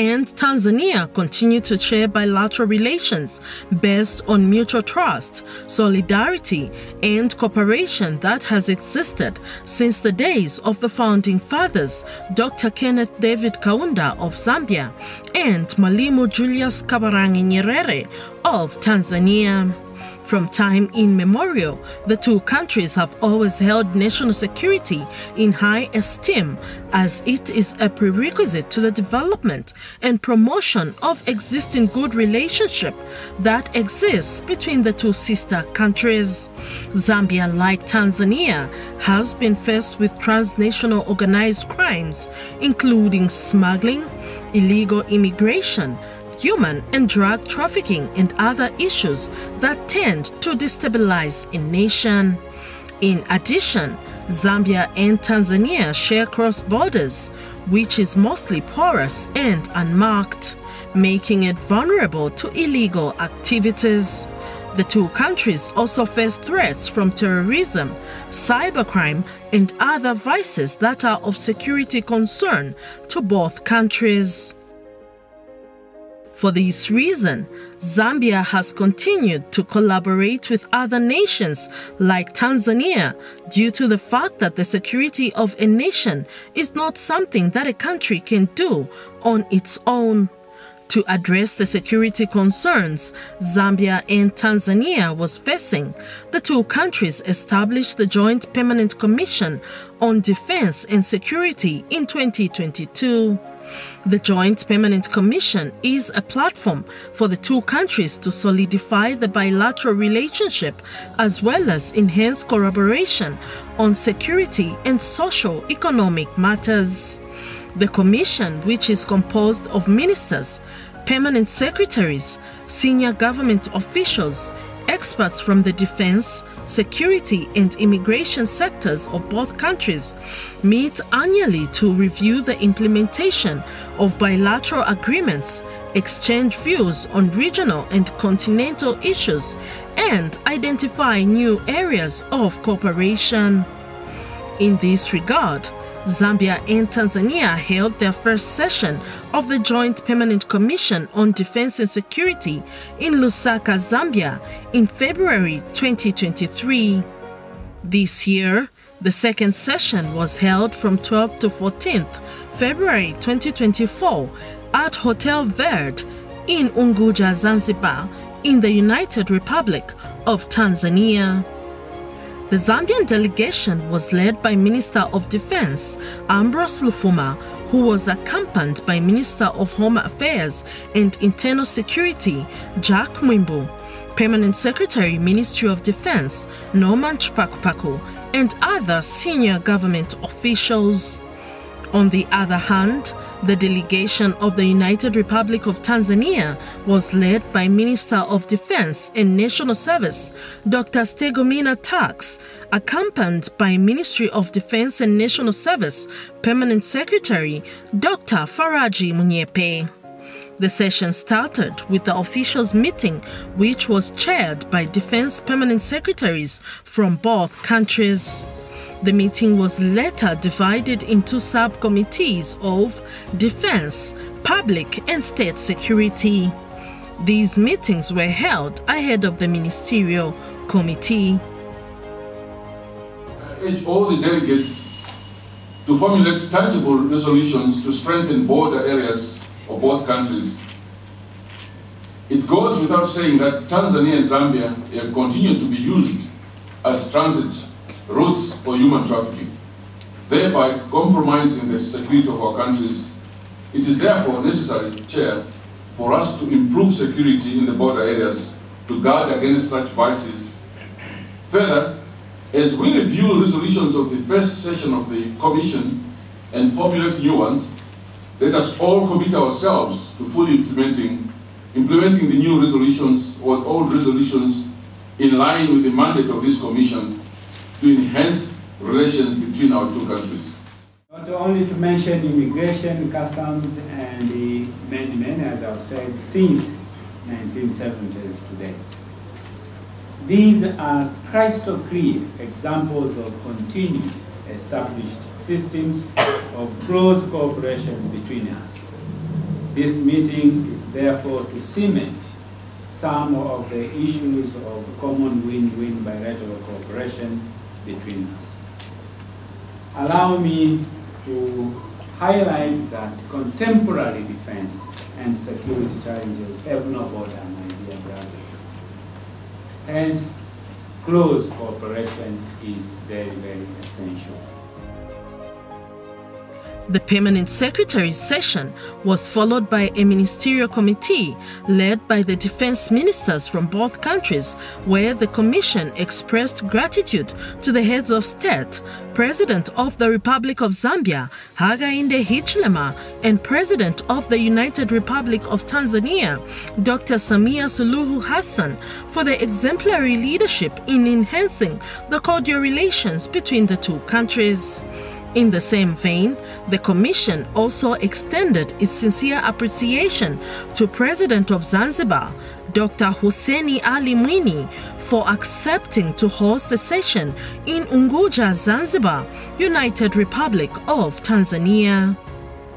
and Tanzania continue to share bilateral relations based on mutual trust, solidarity, and cooperation that has existed since the days of the founding fathers, Dr. Kenneth David Kaunda of Zambia and Mwalimu Julius Kambarage Nyerere of Tanzania. From time immemorial, the two countries have always held national security in high esteem, as it is a prerequisite to the development and promotion of existing good relationship that exists between the two sister countries. Zambia, like Tanzania, has been faced with transnational organized crimes, including smuggling, illegal immigration, human and drug trafficking, and other issues that tend to destabilize a nation. In addition, Zambia and Tanzania share cross borders, which is mostly porous and unmarked, making it vulnerable to illegal activities. The two countries also face threats from terrorism, cybercrime, and other vices that are of security concern to both countries. For this reason, Zambia has continued to collaborate with other nations like Tanzania due to the fact that the security of a nation is not something that a country can do on its own. To address the security concerns Zambia and Tanzania was facing, the two countries established the Joint Permanent Commission on Defense and Security in 2022. The Joint Permanent Commission is a platform for the two countries to solidify the bilateral relationship as well as enhance collaboration on security and socio-economic matters. The Commission, which is composed of ministers, permanent secretaries, senior government officials, experts from the defense, security, and immigration sectors of both countries, meet annually to review the implementation of bilateral agreements, exchange views on regional and continental issues, and identify new areas of cooperation. In this regard, Zambia and Tanzania held their first session of the Joint Permanent Commission on Defense and Security in Lusaka, Zambia, in February 2023. This year, the second session was held from 12th to 14th February 2024 at Hotel Verde in Unguja, Zanzibar, in the United Republic of Tanzania. The Zambian delegation was led by Minister of Defense Ambrose Lufuma, who was accompanied by Minister of Home Affairs and Internal Security Jack Mwimbu, Permanent Secretary, Ministry of Defense Norman Chpakupaku, and other senior government officials. On the other hand, the delegation of the United Republic of Tanzania was led by Minister of Defense and National Service Dr. Stegomena Tax, accompanied by Ministry of Defense and National Service Permanent Secretary Dr. Faraji Munyepe. The session started with the officials' meeting, which was chaired by Defense Permanent Secretaries from both countries. The meeting was later divided into subcommittees of Defense, Public and State Security. These meetings were held ahead of the Ministerial Committee. I urge all the delegates to formulate tangible resolutions to strengthen border areas of both countries. It goes without saying that Tanzania and Zambia have continued to be used as transit routes for human trafficking, thereby compromising the security of our countries. It is therefore necessary, Chair, for us to improve security in the border areas to guard against such vices. Further, as we review resolutions of the first session of the Commission and formulate new ones, let us all commit ourselves to fully implementing the new resolutions or old resolutions in line with the mandate of this Commission to enhance relations between our two countries. Not only to mention immigration, customs, and the many, as I've said, since 1970s today. These are crystal clear examples of continuous established systems of close cooperation between us. This meeting is therefore to cement some of the issues of common win-win bilateral cooperation between us. Allow me to highlight that contemporary defense and security challenges have no border, my dear brothers. Hence, close cooperation is very, very essential. The Permanent Secretary's session was followed by a ministerial committee led by the defense ministers from both countries, where the Commission expressed gratitude to the heads of state, President of the Republic of Zambia, Hakainde Hichilema, and President of the United Republic of Tanzania, Dr. Samia Suluhu Hassan, for their exemplary leadership in enhancing the cordial relations between the two countries. In the same vein, the Commission also extended its sincere appreciation to President of Zanzibar, Dr. Hussein Ali Mwinyi, for accepting to host a session in Unguja, Zanzibar, United Republic of Tanzania.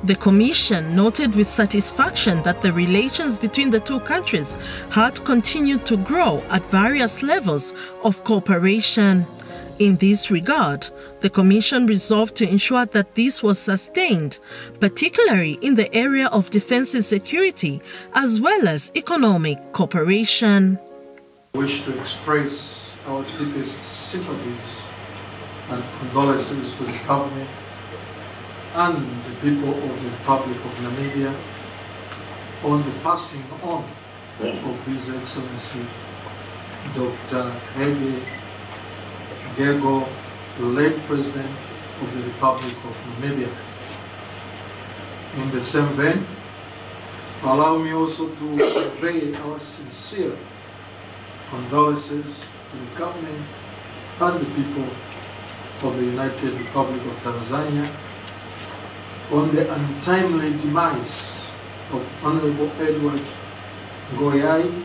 The Commission noted with satisfaction that the relations between the two countries had continued to grow at various levels of cooperation. In this regard, the Commission resolved to ensure that this was sustained, particularly in the area of defense and security, as well as economic cooperation. I wish to express our deepest sympathies and condolences to the government and the people of the Republic of Namibia on the passing on of His Excellency Dr. Hage Gego, late President of the Republic of Namibia. In the same vein, allow me also to convey our sincere condolences to the government and the people of the United Republic of Tanzania on the untimely demise of Honorable Edward Ngoyai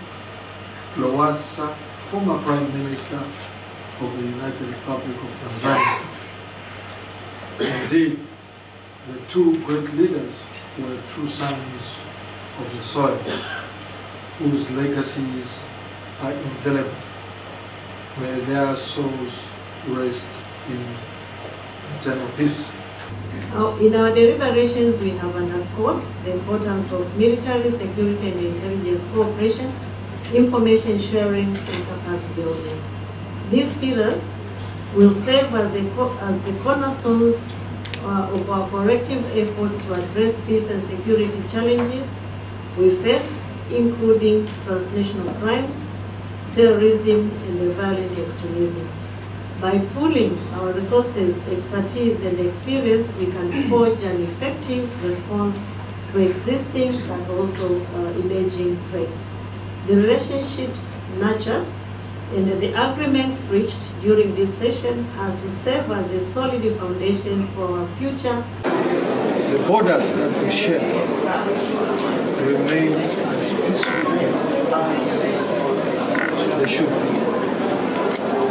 Lowassa, former Prime Minister of the United Republic of Tanzania. Indeed, the two great leaders were true sons of the soil, whose legacies are indelible. May their souls rest in eternal peace. In our deliberations, we have underscored the importance of military, security and intelligence cooperation, information sharing and capacity building. These pillars will serve as the cornerstones of our collective efforts to address peace and security challenges we face, including transnational crimes, terrorism, and violent extremism. By pooling our resources, expertise, and experience, we can forge an effective response to existing but also emerging threats. The relationships nurtured and the agreements reached during this session are to serve as a solid foundation for our future. The borders that we share remain as peaceful as they should be.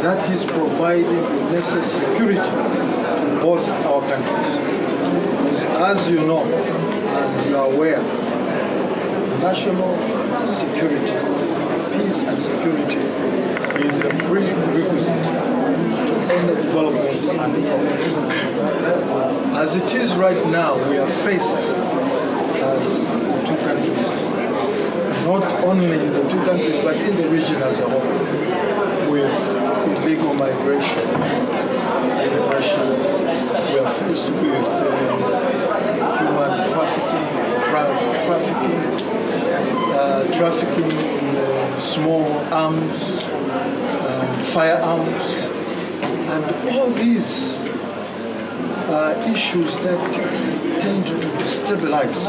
That is providing the necessary security to both our countries. As you know, and you are aware, national security, peace and security is a prerequisite to any development and progress. As it is right now, we are faced as two countries, not only in the two countries, but in the region as a whole, with illegal migration. We are faced with human trafficking in small arms, firearms, and all these are issues that tend to destabilize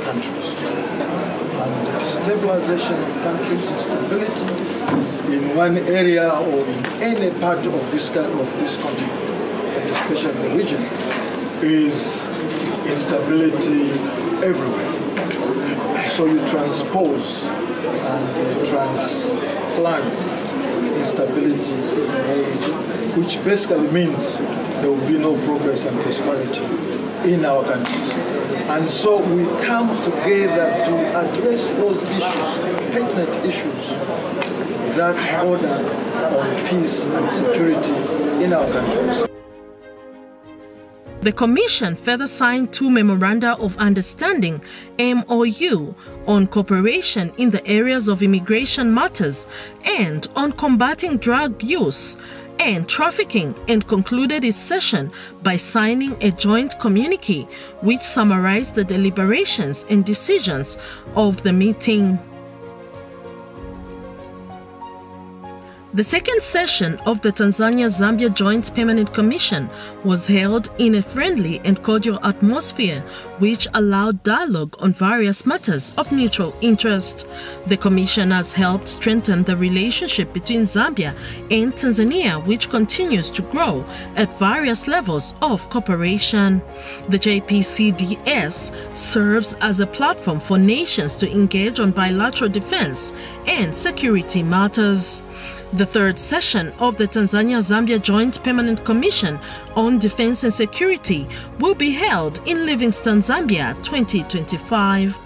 countries. And the destabilization of countries, instability in one area or in any part of this continent, and especially the region, is instability everywhere. So you transpose and transplant instability in the region, which basically means there will be no progress and prosperity in our countries. And so we come together to address those issues, pertinent issues that border on peace and security in our countries. The Commission further signed 2 Memoranda of Understanding (MOU) on cooperation in the areas of immigration matters and on combating drug use and trafficking, and concluded its session by signing a joint communique which summarized the deliberations and decisions of the meeting. The second session of the Tanzania-Zambia Joint Permanent Commission was held in a friendly and cordial atmosphere which allowed dialogue on various matters of mutual interest. The Commission has helped strengthen the relationship between Zambia and Tanzania, which continues to grow at various levels of cooperation. The jpcds serves as a platform for nations to engage on bilateral defense and security matters. The third session of the Tanzania-Zambia Joint Permanent Commission on Defense and Security will be held in Livingstone, Zambia 2025.